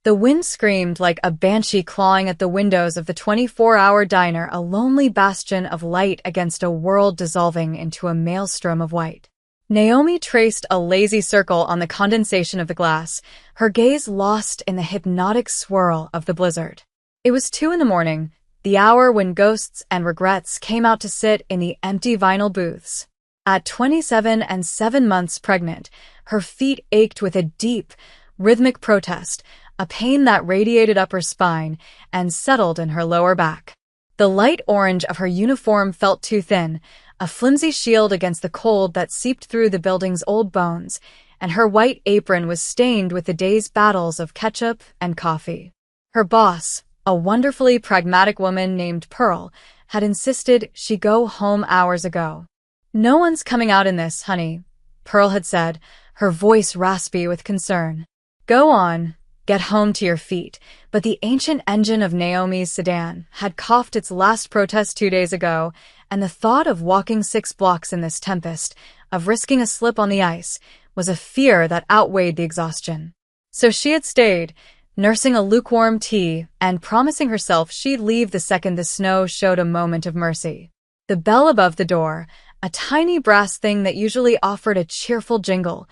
The wind screamed like a banshee clawing at the windows of the 24-hour diner, a lonely bastion of light against a world dissolving into a maelstrom of white. Naomi traced a lazy circle on the condensation of the glass, her gaze lost in the hypnotic swirl of the blizzard. It was 2 a.m, the hour when ghosts and regrets came out to sit in the empty vinyl booths. At 27 and 7 months pregnant, her feet ached with a deep, rhythmic protest, a pain that radiated up her spine and settled in her lower back. The light orange of her uniform felt too thin, a flimsy shield against the cold that seeped through the building's old bones, and her white apron was stained with the day's battles of ketchup and coffee. Her boss, a wonderfully pragmatic woman named Pearl, had insisted she go home hours ago. "No one's coming out in this, honey," Pearl had said, her voice raspy with concern. "Go on, get home to your feet," but the ancient engine of Naomi's sedan had coughed its last protest 2 days ago, and the thought of walking 6 blocks in this tempest, of risking a slip on the ice, was a fear that outweighed the exhaustion. So she had stayed, nursing a lukewarm tea and promising herself she'd leave the second the snow showed a moment of mercy. The bell above the door, a tiny brass thing that usually offered a cheerful jingle,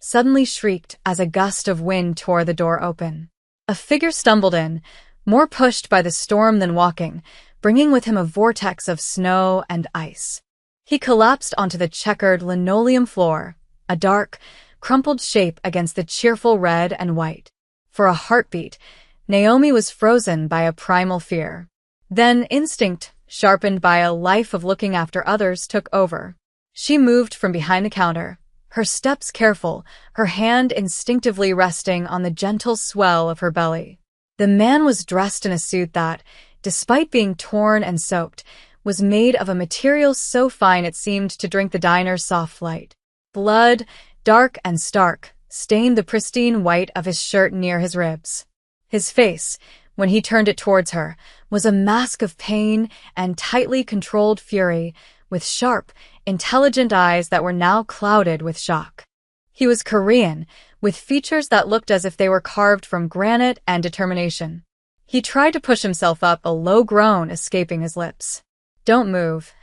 suddenly shrieked as a gust of wind tore the door open. A figure stumbled in, more pushed by the storm than walking, bringing with him a vortex of snow and ice. He collapsed onto the checkered linoleum floor, a dark, crumpled shape against the cheerful red and white. For a heartbeat, Naomi was frozen by a primal fear. Then instinct, sharpened by a life of looking after others, took over. She moved from behind the counter, her steps careful, her hand instinctively resting on the gentle swell of her belly. The man was dressed in a suit that, despite being torn and soaked, was made of a material so fine it seemed to drink the diner's soft light. Blood, dark and stark, stained the pristine white of his shirt near his ribs. His face, when he turned it towards her, was a mask of pain and tightly controlled fury, with sharp, intelligent eyes that were now clouded with shock. He was Korean, with features that looked as if they were carved from granite and determination. He tried to push himself up, a low groan escaping his lips. "Don't move,"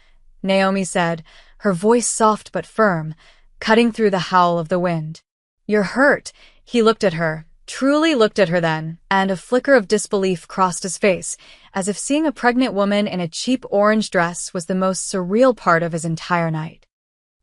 Naomi said, her voice soft but firm, cutting through the howl of the wind. "You're hurt." He looked at her, truly looked at her then, and a flicker of disbelief crossed his face, as if seeing a pregnant woman in a cheap orange dress was the most surreal part of his entire night.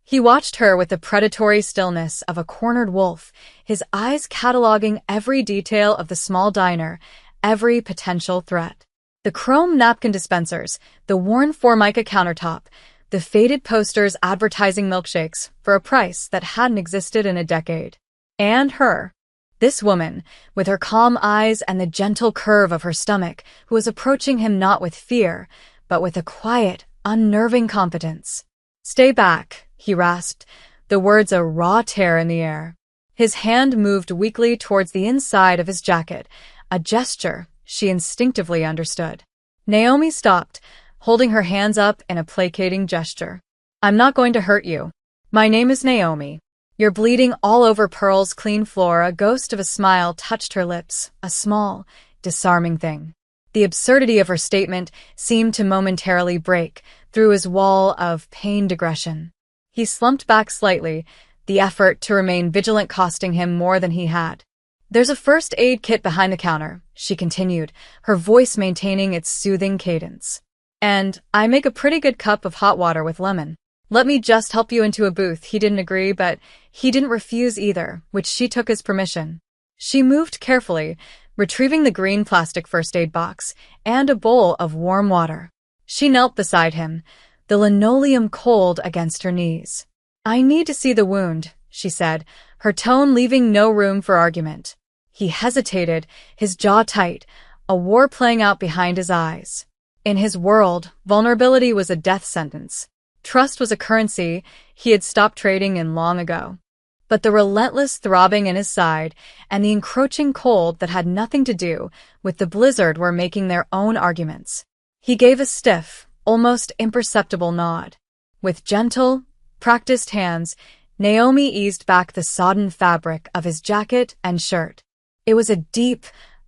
He watched her with the predatory stillness of a cornered wolf, his eyes cataloging every detail of the small diner, every potential threat. The chrome napkin dispensers, the worn Formica countertop, the faded posters advertising milkshakes for a price that hadn't existed in a decade. And her. This woman, with her calm eyes and the gentle curve of her stomach, who was approaching him not with fear, but with a quiet, unnerving competence. "Stay back," he rasped, the words a raw tear in the air. His hand moved weakly towards the inside of his jacket, a gesture she instinctively understood. Naomi stopped, holding her hands up in a placating gesture. "I'm not going to hurt you. My name is Naomi." "You're bleeding all over." Pearl's clean floor, a ghost of a smile touched her lips, a small, disarming thing. The absurdity of her statement seemed to momentarily break through his wall of pained aggression. He slumped back slightly, the effort to remain vigilant costing him more than he had. "There's a first aid kit behind the counter," she continued, her voice maintaining its soothing cadence. "And I make a pretty good cup of hot water with lemon. Let me just help you into a booth." He didn't agree, but he didn't refuse either, which she took as permission. She moved carefully, retrieving the green plastic first aid box and a bowl of warm water. She knelt beside him, the linoleum cold against her knees. "I need to see the wound," she said, her tone leaving no room for argument. He hesitated, his jaw tight, a war playing out behind his eyes. In his world, vulnerability was a death sentence. Trust was a currency he had stopped trading in long ago. But the relentless throbbing in his side and the encroaching cold that had nothing to do with the blizzard were making their own arguments. He gave a stiff, almost imperceptible nod. With gentle, practiced hands, Naomi eased back the sodden fabric of his jacket and shirt. It was a deep,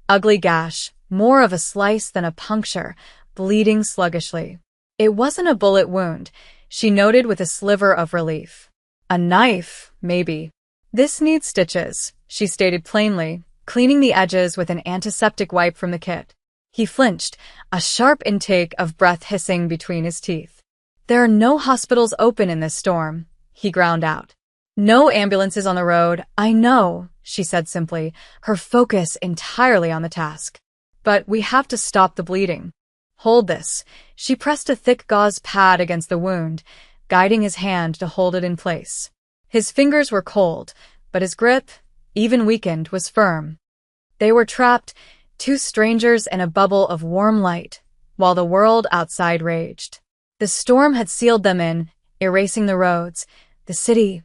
ugly gash, more of a slice than a puncture, bleeding sluggishly. It wasn't a bullet wound, she noted with a sliver of relief. A knife, maybe. This needs stitches, she stated plainly, cleaning the edges with an antiseptic wipe from the kit. He flinched, a sharp intake of breath hissing between his teeth. There are no hospitals open in this storm, he ground out. No ambulances on the road, I know, she said simply, her focus entirely on the task. But we have to stop the bleeding. Hold this. She pressed a thick gauze pad against the wound, guiding his hand to hold it in place. His fingers were cold, but his grip, even weakened, was firm. They were trapped, two strangers in a bubble of warm light, while the world outside raged. The storm had sealed them in, erasing the roads, the city,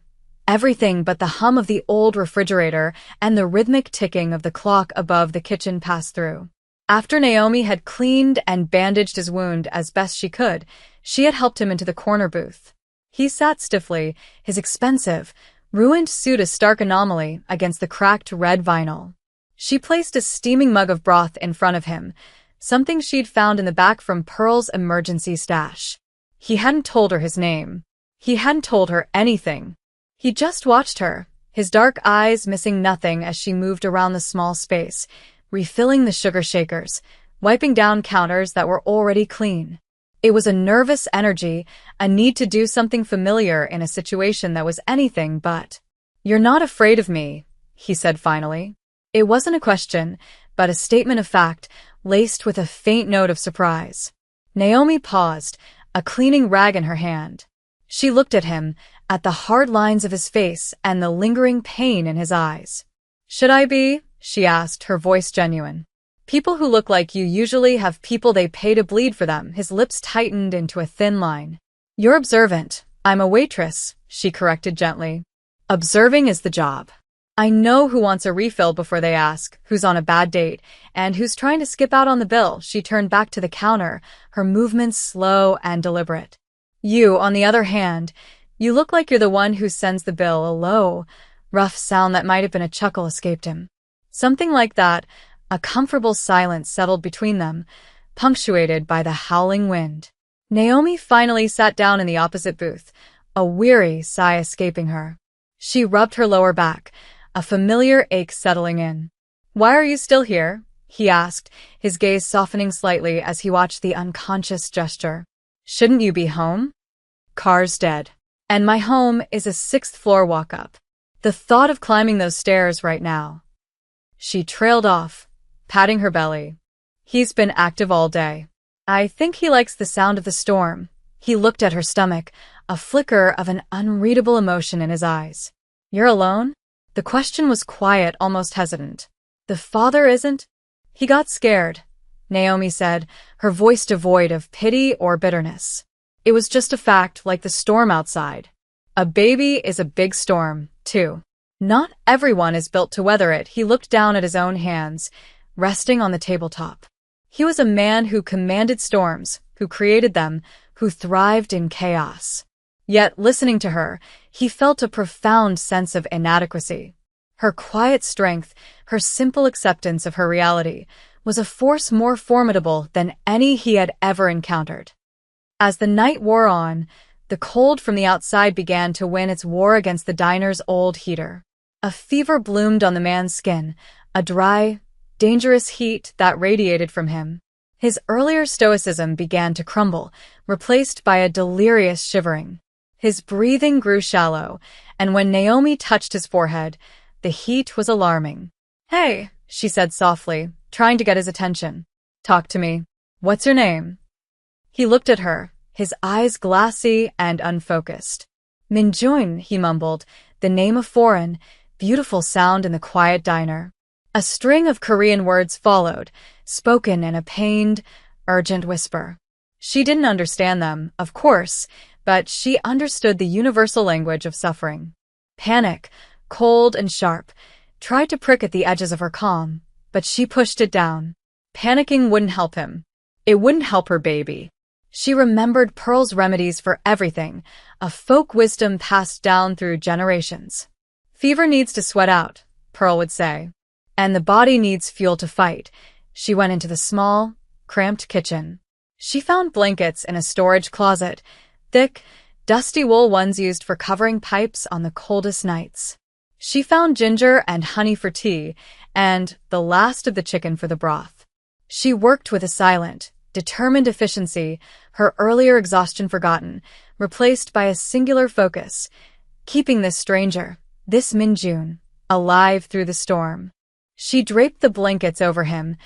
everything but the hum of the old refrigerator and the rhythmic ticking of the clock above the kitchen pass-through. After Naomi had cleaned and bandaged his wound as best she could, she had helped him into the corner booth. He sat stiffly, his expensive, ruined suit a stark anomaly against the cracked red vinyl. She placed a steaming mug of broth in front of him, something she'd found in the back from Pearl's emergency stash. He hadn't told her his name. He hadn't told her anything. He just watched her, his dark eyes missing nothing as she moved around the small space, refilling the sugar shakers, wiping down counters that were already clean. It was a nervous energy, a need to do something familiar in a situation that was anything but. "You're not afraid of me," he said finally. It wasn't a question, but a statement of fact, laced with a faint note of surprise. Naomi paused, a cleaning rag in her hand. She looked at him, at the hard lines of his face and the lingering pain in his eyes. "Should I be?" she asked, her voice genuine. "People who look like you usually have people they pay to bleed for them." His lips tightened into a thin line. "You're observant. I'm a waitress," she corrected gently. "Observing is the job. I know who wants a refill before they ask, who's on a bad date, and who's trying to skip out on the bill." She turned back to the counter, her movements slow and deliberate. "You, on the other hand, you look like you're the one who sends the bill." A low, rough sound that might have been a chuckle escaped him. Something like that, a comfortable silence settled between them, punctuated by the howling wind. Naomi finally sat down in the opposite booth, a weary sigh escaping her. She rubbed her lower back, a familiar ache settling in. "Why are you still here?" he asked, his gaze softening slightly as he watched the unconscious gesture. "Shouldn't you be home?" "Car's dead. And my home is a 6th-floor walk-up. The thought of climbing those stairs right now." She trailed off, patting her belly. "He's been active all day. I think he likes the sound of the storm." He looked at her stomach, a flicker of an unreadable emotion in his eyes. "You're alone?" The question was quiet, almost hesitant. "The father isn't?" "He got scared," Naomi said, her voice devoid of pity or bitterness. It was just a fact, like the storm outside. A baby is a big storm, too. Not everyone is built to weather it. He looked down at his own hands, resting on the tabletop. He was a man who commanded storms, who created them, who thrived in chaos. Yet, listening to her, he felt a profound sense of inadequacy. Her quiet strength, her simple acceptance of her reality, was a force more formidable than any he had ever encountered. As the night wore on, the cold from the outside began to win its war against the diner's old heater. A fever bloomed on the man's skin, a dry, dangerous heat that radiated from him. His earlier stoicism began to crumble, replaced by a delirious shivering. His breathing grew shallow, and when Naomi touched his forehead, the heat was alarming. "Hey," she said softly, trying to get his attention. "Talk to me. What's your name?" He looked at her, his eyes glassy and unfocused. "Minjun," he mumbled, the name a foreign, beautiful sound in the quiet diner. A string of Korean words followed, spoken in a pained, urgent whisper. She didn't understand them, of course, but she understood the universal language of suffering. Panic, cold and sharp, tried to prick at the edges of her calm, but she pushed it down. Panicking wouldn't help him. It wouldn't help her baby. She remembered Pearl's remedies for everything, a folk wisdom passed down through generations. "Fever needs to sweat out," Pearl would say. and the body needs fuel to fight. She went into the small, cramped kitchen. She found blankets in a storage closet, thick, dusty wool ones used for covering pipes on the coldest nights. She found ginger and honey for tea, and the last of the chicken for the broth. She worked with a silent, determined efficiency, her earlier exhaustion forgotten, replaced by a singular focus, keeping this stranger, this Min-jun, alive through the storm. She draped the blankets over him,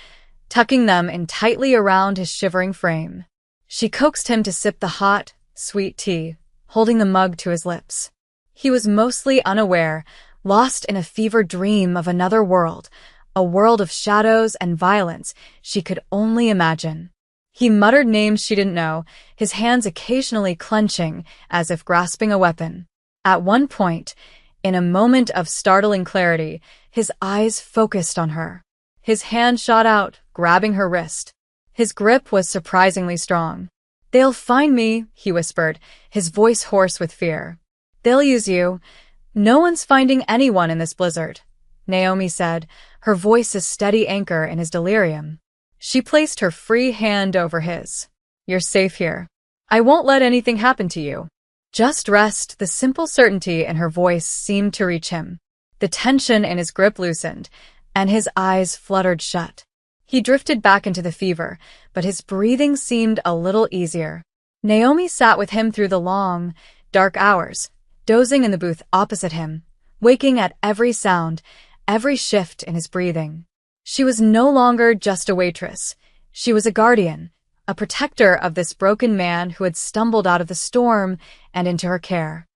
tucking them in tightly around his shivering frame. She coaxed him to sip the hot, sweet tea, holding the mug to his lips. He was mostly unaware, lost in a fevered dream of another world, a world of shadows and violence she could only imagine. He muttered names she didn't know, his hands occasionally clenching as if grasping a weapon. At one point, in a moment of startling clarity, his eyes focused on her. His hand shot out, grabbing her wrist. His grip was surprisingly strong. "They'll find me," he whispered, his voice hoarse with fear. "They'll use you. No one's finding anyone in this blizzard," Naomi said, her voice a steady anchor in his delirium. She placed her free hand over his. "You're safe here. I won't let anything happen to you. Just rest." The simple certainty in her voice seemed to reach him. The tension in his grip loosened, and his eyes fluttered shut. He drifted back into the fever, but his breathing seemed a little easier. Naomi sat with him through the long, dark hours, dozing in the booth opposite him, waking at every sound, every shift in his breathing. She was no longer just a waitress. She was a guardian, a protector of this broken man who had stumbled out of the storm and into her care.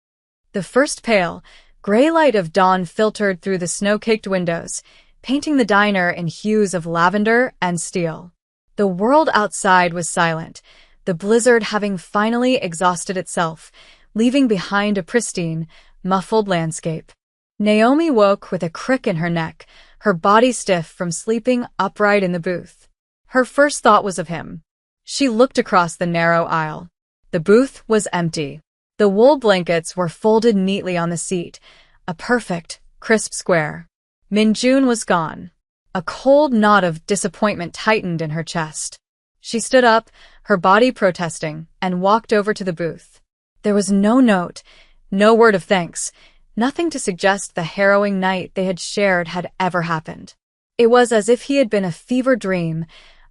The first pale, gray light of dawn filtered through the snow-caked windows, painting the diner in hues of lavender and steel. The world outside was silent, the blizzard having finally exhausted itself, leaving behind a pristine, muffled landscape. Naomi woke with a crick in her neck, her body stiff from sleeping upright in the booth. Her first thought was of him. She looked across the narrow aisle. The booth was empty. The wool blankets were folded neatly on the seat, a perfect, crisp square. Min-jun was gone. A cold knot of disappointment tightened in her chest. She stood up, her body protesting, and walked over to the booth. There was no note, no word of thanks, nothing to suggest the harrowing night they had shared had ever happened. It was as if he had been a fever dream,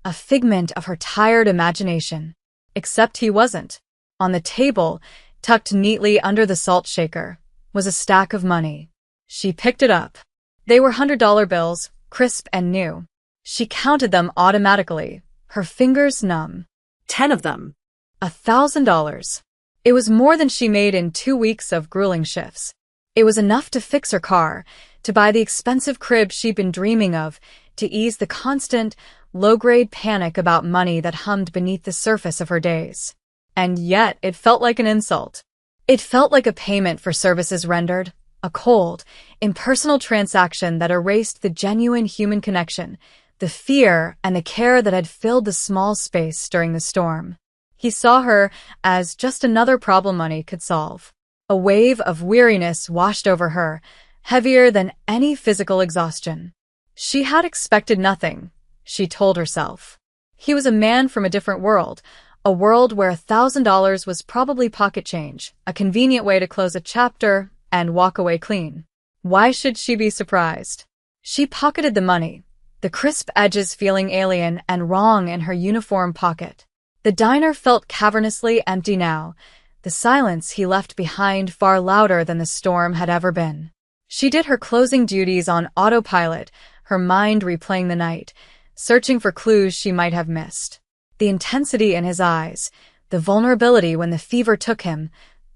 a figment of her tired imagination. Except he wasn't. On the table, tucked neatly under the salt shaker, was a stack of money. She picked it up. They were $100 bills, crisp and new. She counted them automatically, her fingers numb. 10 of them. $1,000. It was more than she made in 2 weeks of grueling shifts. It was enough to fix her car, to buy the expensive crib she'd been dreaming of, to ease the constant, low-grade panic about money that hummed beneath the surface of her days. And yet it felt like an insult. It felt like a payment for services rendered, a cold, impersonal transaction that erased the genuine human connection, the fear and the care that had filled the small space during the storm. He saw her as just another problem money could solve. A wave of weariness washed over her, heavier than any physical exhaustion. She had expected nothing, she told herself. He was a man from a different world, a world where $1,000 was probably pocket change, a convenient way to close a chapter and walk away clean. Why should she be surprised? She pocketed the money, the crisp edges feeling alien and wrong in her uniform pocket. The diner felt cavernously empty now, the silence he left behind far louder than the storm had ever been. She did her closing duties on autopilot, her mind replaying the night, searching for clues she might have missed. The intensity in his eyes, the vulnerability when the fever took him,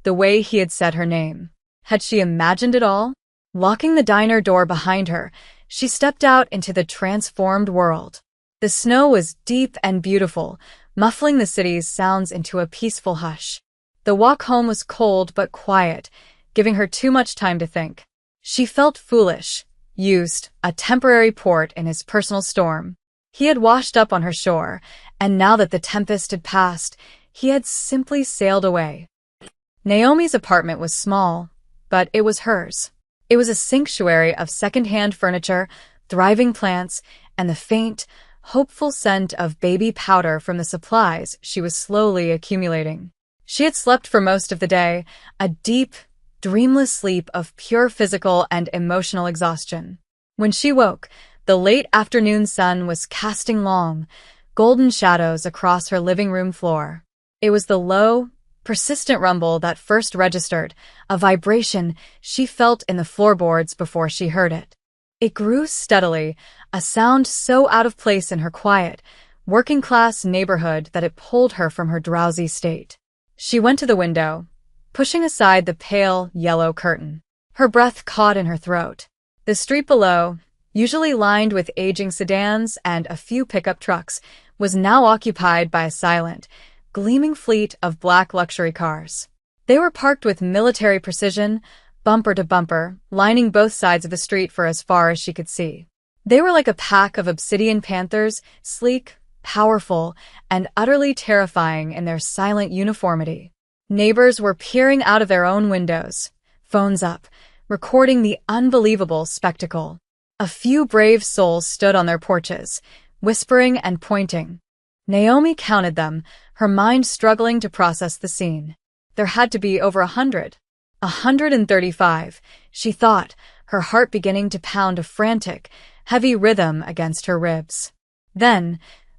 the way he had said her name. Had she imagined it all? Locking the diner door behind her, she stepped out into the transformed world. The snow was deep and beautiful, muffling the city's sounds into a peaceful hush. The walk home was cold but quiet, giving her too much time to think. She felt foolish, used, a temporary port in his personal storm. He had washed up on her shore, and now that the tempest had passed, he had simply sailed away. Naomi's apartment was small, but it was hers. It was a sanctuary of second-hand furniture, thriving plants, and the faint, hopeful scent of baby powder from the supplies she was slowly accumulating. She had slept for most of the day, a deep, dreamless sleep of pure physical and emotional exhaustion. When she woke, the late afternoon sun was casting long, golden shadows across her living room floor. It was the low, persistent rumble that first registered, a vibration she felt in the floorboards before she heard it. It grew steadily, a sound so out of place in her quiet, working-class neighborhood that it pulled her from her drowsy state. She went to the window, pushing aside the pale, yellow curtain. Her breath caught in her throat. The street below, usually lined with aging sedans and a few pickup trucks, was now occupied by a silent, gleaming fleet of black luxury cars. They were parked with military precision, bumper to bumper, lining both sides of the street for as far as she could see. They were like a pack of obsidian panthers, sleek, powerful, and utterly terrifying in their silent uniformity. Neighbors were peering out of their own windows, phones up, recording the unbelievable spectacle. A few brave souls stood on their porches, whispering and pointing. Naomi counted them, her mind struggling to process the scene. There had to be over 100. 135, she thought, her heart beginning to pound a frantic, heavy rhythm against her ribs. Then,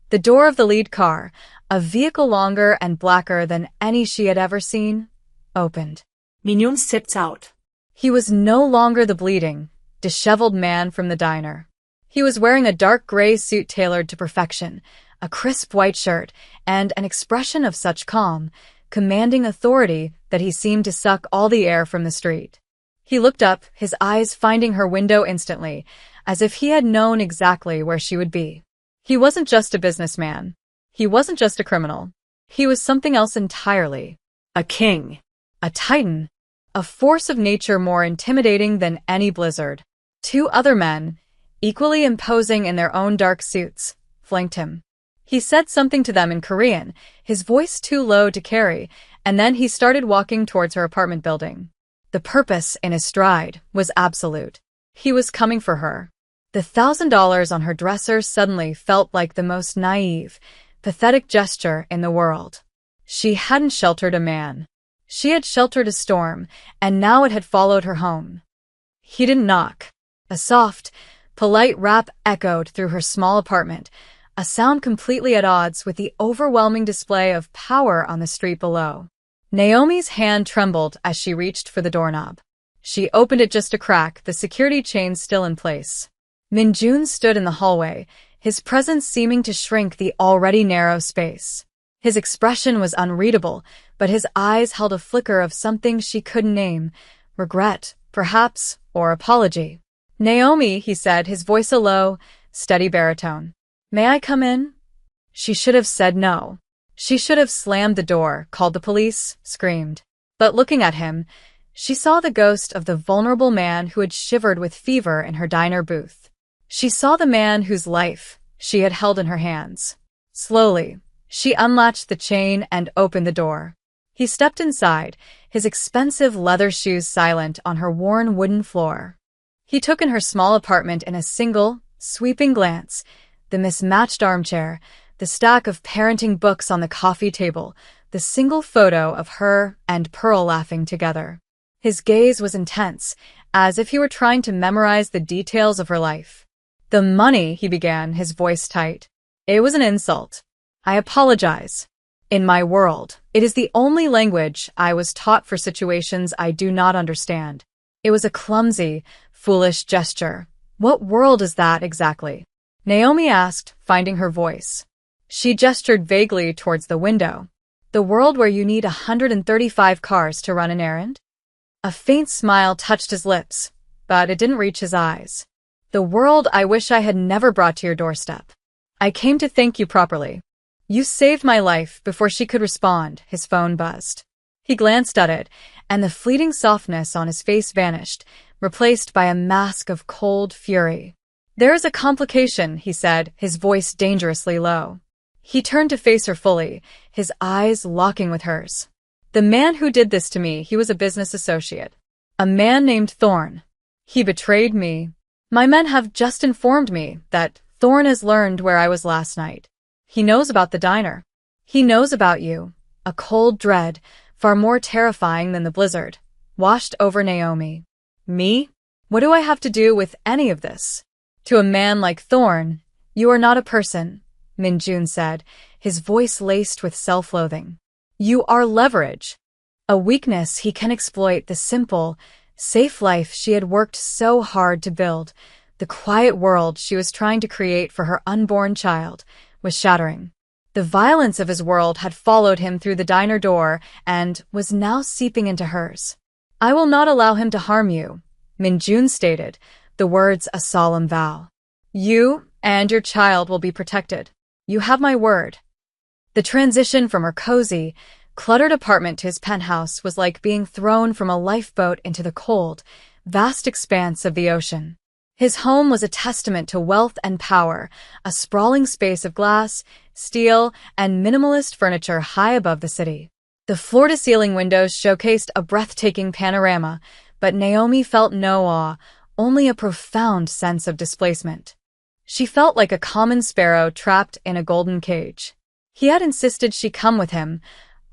the door of the lead car, a vehicle longer and blacker than any she had ever seen, opened. Mignon stepped out. He was no longer the bleeding, disheveled man from the diner. He was wearing a dark gray suit tailored to perfection, a crisp white shirt, and an expression of such calm, commanding authority that he seemed to suck all the air from the street. He looked up, his eyes finding her window instantly, as if he had known exactly where she would be. He wasn't just a businessman. He wasn't just a criminal. He was something else entirely. A king. A titan. A force of nature more intimidating than any blizzard. Two other men, equally imposing in their own dark suits, flanked him. He said something to them in Korean, his voice too low to carry, and then he started walking towards her apartment building. The purpose in his stride was absolute. He was coming for her. The $1,000 on her dresser suddenly felt like the most naive, pathetic gesture in the world. She hadn't sheltered a man. She had sheltered a storm, and now it had followed her home. He didn't knock. A soft, polite rap echoed through her small apartment, a sound completely at odds with the overwhelming display of power on the street below. Naomi's hand trembled as she reached for the doorknob. She opened it just a crack, the security chain still in place. Minjun stood in the hallway, his presence seeming to shrink the already narrow space. His expression was unreadable, but his eyes held a flicker of something she couldn't name, regret, perhaps, or apology. "Naomi," he said, his voice a low, steady baritone. "May I come in?" She should have said no. She should have slammed the door, called the police, screamed. But looking at him, she saw the ghost of the vulnerable man who had shivered with fever in her diner booth. She saw the man whose life she had held in her hands. Slowly, she unlatched the chain and opened the door. He stepped inside, his expensive leather shoes silent on her worn wooden floor. He took in her small apartment in a single, sweeping glance, the mismatched armchair, the stack of parenting books on the coffee table, the single photo of her and Pearl laughing together. His gaze was intense, as if he were trying to memorize the details of her life. "The money," he began, his voice tight. "It was an insult. I apologize. In my world, it is the only language I was taught for situations I do not understand. It was a clumsy, foolish gesture. What world is that exactly?" Naomi asked, finding her voice. She gestured vaguely towards the window. "The world where you need 135 cars to run an errand?" A faint smile touched his lips, but it didn't reach his eyes. "The world I wish I had never brought to your doorstep. I came to thank you properly. You saved my life." Before she could respond, his phone buzzed. He glanced at it, and the fleeting softness on his face vanished, replaced by a mask of cold fury. "There is a complication," he said, his voice dangerously low. He turned to face her fully, his eyes locking with hers. "The man who did this to me, he was a business associate. A man named Thorne. He betrayed me. My men have just informed me that Thorn has learned where I was last night. He knows about the diner. He knows about you. A cold dread, far more terrifying than the blizzard, washed over Naomi. Me? What do I have to do with any of this? To a man like Thorn, you are not a person, Minjun said, his voice laced with self-loathing. You are leverage. A weakness he can exploit, the simple, safe life she had worked so hard to build, the quiet world she was trying to create for her unborn child, was shattering. The violence of his world had followed him through the diner door and was now seeping into hers. I will not allow him to harm you, Minjun stated, the words a solemn vow. You and your child will be protected. You have my word. The transition from her cozy, cluttered apartment to his penthouse was like being thrown from a lifeboat into the cold, vast expanse of the ocean. His home was a testament to wealth and power, a sprawling space of glass, steel, and minimalist furniture high above the city. The floor-to-ceiling windows showcased a breathtaking panorama, but Naomi felt no awe, only a profound sense of displacement. She felt like a common sparrow trapped in a golden cage. He had insisted she come with him,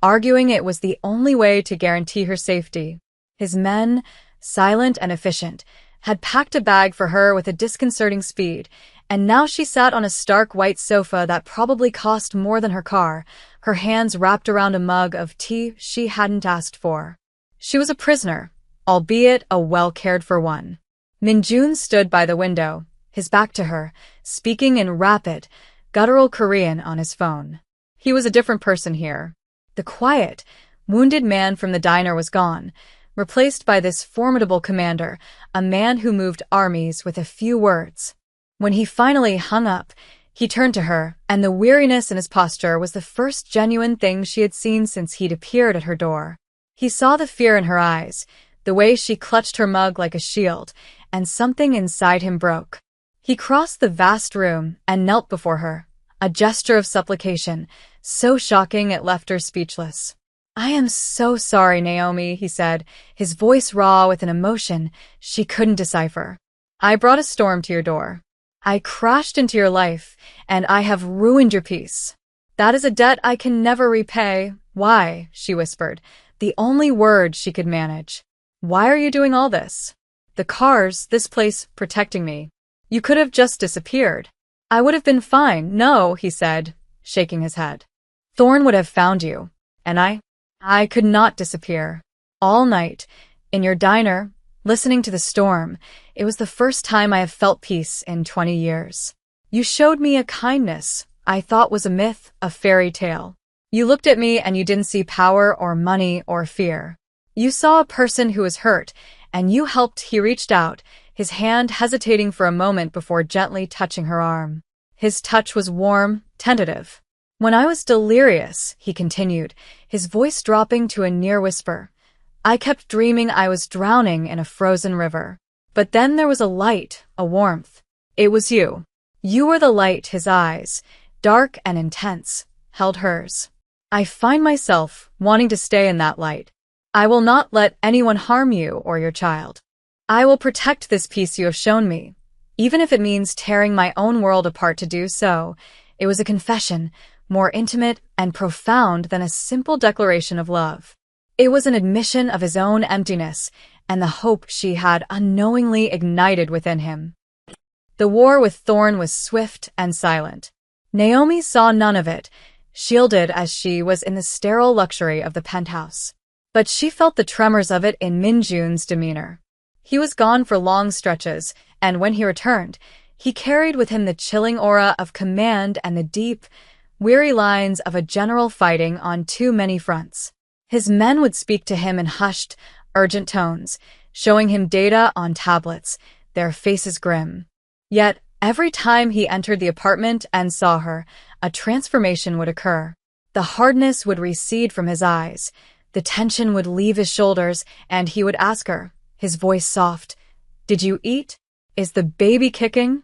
arguing it was the only way to guarantee her safety. His men, silent and efficient, had packed a bag for her with a disconcerting speed, and now she sat on a stark white sofa that probably cost more than her car, her hands wrapped around a mug of tea she hadn't asked for. She was a prisoner, albeit a well-cared-for one. Minjun stood by the window, his back to her, speaking in rapid, guttural Korean on his phone. He was a different person here. The quiet, wounded man from the diner was gone, replaced by this formidable commander, a man who moved armies with a few words. When he finally hung up, he turned to her, and the weariness in his posture was the first genuine thing she had seen since he'd appeared at her door. He saw the fear in her eyes, the way she clutched her mug like a shield, and something inside him broke. He crossed the vast room and knelt before her, a gesture of supplication, so shocking it left her speechless. I am so sorry, Naomi, he said, his voice raw with an emotion she couldn't decipher. I brought a storm to your door. I crashed into your life, and I have ruined your peace. That is a debt I can never repay. Why? She whispered, the only word she could manage. Why are you doing all this? The cars, this place, protecting me. You could have just disappeared. I would have been fine. No, he said, shaking his head. Thorn would have found you, and I could not disappear. All night, in your diner, listening to the storm, it was the first time I have felt peace in 20 years. You showed me a kindness I thought was a myth, a fairy tale. You looked at me and you didn't see power or money or fear. You saw a person who was hurt, and you helped. He reached out, his hand hesitating for a moment before gently touching her arm. His touch was warm, tentative. When I was delirious, he continued, his voice dropping to a near whisper, I kept dreaming I was drowning in a frozen river. But then there was a light, a warmth. It was you. You were the light. His eyes, dark and intense, held hers. I find myself wanting to stay in that light. I will not let anyone harm you or your child. I will protect this peace you have shown me, even if it means tearing my own world apart to do so. It was a confession, more intimate and profound than a simple declaration of love. It was an admission of his own emptiness and the hope she had unknowingly ignited within him. The war with Thorn was swift and silent. Naomi saw none of it, shielded as she was in the sterile luxury of the penthouse. But she felt the tremors of it in Minjun's demeanor. He was gone for long stretches, and when he returned, he carried with him the chilling aura of command and the deep, weary lines of a general fighting on too many fronts. His men would speak to him in hushed, urgent tones, showing him data on tablets, their faces grim. Yet, every time he entered the apartment and saw her, a transformation would occur. The hardness would recede from his eyes, the tension would leave his shoulders, and he would ask her, his voice soft, Did you eat? Is the baby kicking?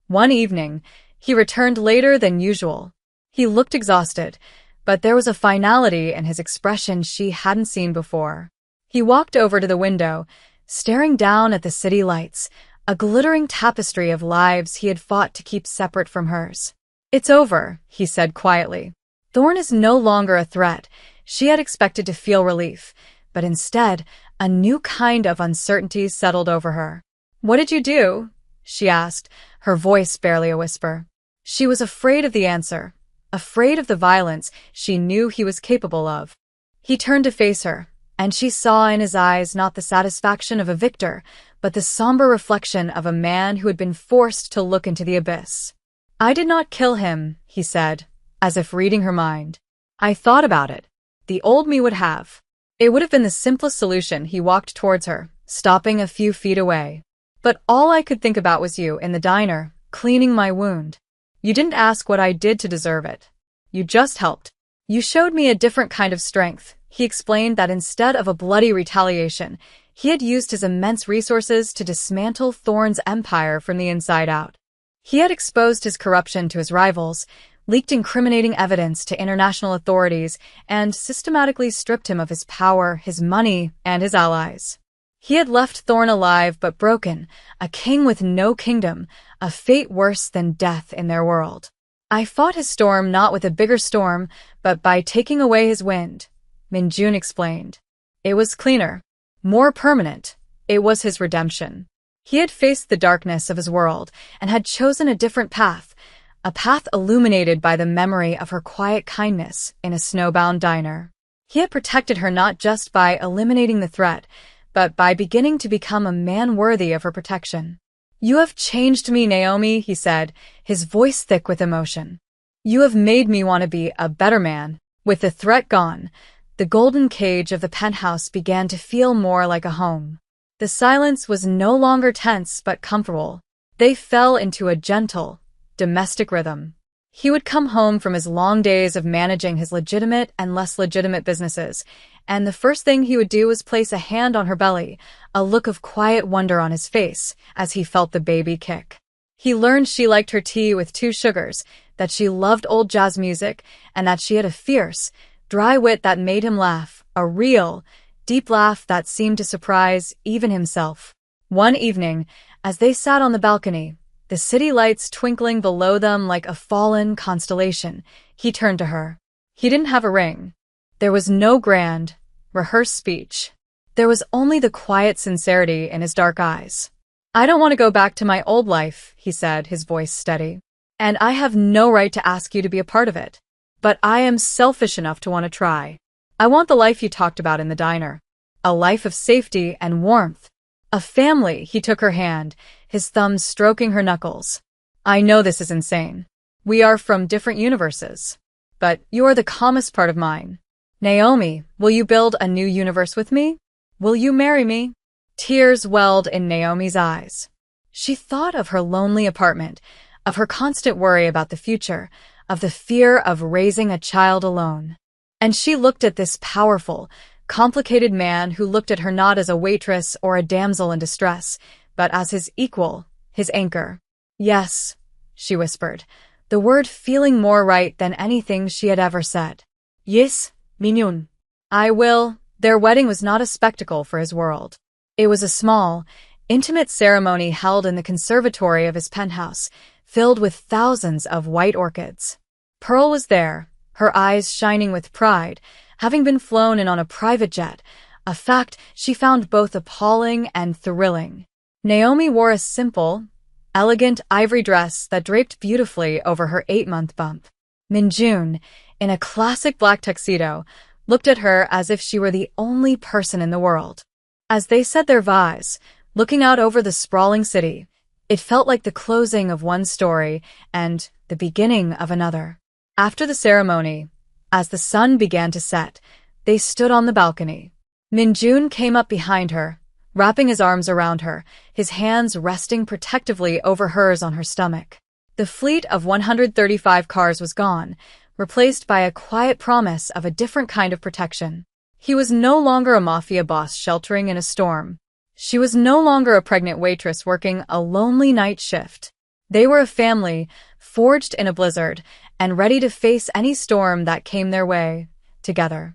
One evening, he returned later than usual. He looked exhausted, but there was a finality in his expression she hadn't seen before. He walked over to the window, staring down at the city lights, a glittering tapestry of lives he had fought to keep separate from hers. "It's over," he said quietly. Thorn is no longer a threat. She had expected to feel relief, but instead, a new kind of uncertainty settled over her. "What did you do?" she asked, her voice barely a whisper. She was afraid of the answer, afraid of the violence she knew he was capable of. He turned to face her, and she saw in his eyes not the satisfaction of a victor, but the somber reflection of a man who had been forced to look into the abyss. "I did not kill him," he said, as if reading her mind. "I thought about it. The old me would have. It would have been the simplest solution." He walked towards her, stopping a few feet away. "But all I could think about was you in the diner, cleaning my wound. You didn't ask what I did to deserve it. You just helped. You showed me a different kind of strength." He explained that instead of a bloody retaliation, he had used his immense resources to dismantle Thorn's empire from the inside out. He had exposed his corruption to his rivals, leaked incriminating evidence to international authorities, and systematically stripped him of his power, his money, and his allies. He had left Thorn alive but broken, a king with no kingdom, a fate worse than death in their world. "I fought his storm not with a bigger storm, but by taking away his wind," Minjun explained. "It was cleaner, more permanent. It was his redemption." He had faced the darkness of his world and had chosen a different path, a path illuminated by the memory of her quiet kindness in a snowbound diner. He had protected her not just by eliminating the threat, but by beginning to become a man worthy of her protection. "You have changed me, Naomi," he said, his voice thick with emotion. "You have made me want to be a better man." With the threat gone, the golden cage of the penthouse began to feel more like a home. The silence was no longer tense but comfortable. They fell into a gentle, domestic rhythm. He would come home from his long days of managing his legitimate and less legitimate businesses, and the first thing he would do was place a hand on her belly, a look of quiet wonder on his face as he felt the baby kick. He learned she liked her tea with 2 sugars, that she loved old jazz music, and that she had a fierce, dry wit that made him laugh, a real, deep laugh that seemed to surprise even himself. One evening, as they sat on the balcony, the city lights twinkling below them like a fallen constellation, he turned to her. He didn't have a ring. There was no grand, rehearsed speech. There was only the quiet sincerity in his dark eyes. "I don't want to go back to my old life," he said, his voice steady. "And I have no right to ask you to be a part of it. But I am selfish enough to want to try. I want the life you talked about in the diner. A life of safety and warmth. A family." He took her hand, his thumbs stroking her knuckles. "I know this is insane. We are from different universes. But you are the calmest part of mine. Naomi, will you build a new universe with me? Will you marry me?" Tears welled in Naomi's eyes. She thought of her lonely apartment, of her constant worry about the future, of the fear of raising a child alone. And she looked at this powerful, complicated man who looked at her not as a waitress or a damsel in distress, but as his equal, his anchor. "Yes," she whispered, the word feeling more right than anything she had ever said. "Yes, Minyoon. I will." Their wedding was not a spectacle for his world. It was a small, intimate ceremony held in the conservatory of his penthouse, filled with thousands of white orchids. Pearl was there, her eyes shining with pride, having been flown in on a private jet, a fact she found both appalling and thrilling. Naomi wore a simple, elegant ivory dress that draped beautifully over her 8-month bump. Minjun, in a classic black tuxedo, looked at her as if she were the only person in the world. As they said their vows, looking out over the sprawling city, it felt like the closing of one story and the beginning of another. After the ceremony, as the sun began to set, they stood on the balcony. Minjun came up behind her, wrapping his arms around her, his hands resting protectively over hers on her stomach. The fleet of 135 cars was gone, replaced by a quiet promise of a different kind of protection. He was no longer a mafia boss sheltering in a storm. She was no longer a pregnant waitress working a lonely night shift. They were a family, forged in a blizzard, and ready to face any storm that came their way, together.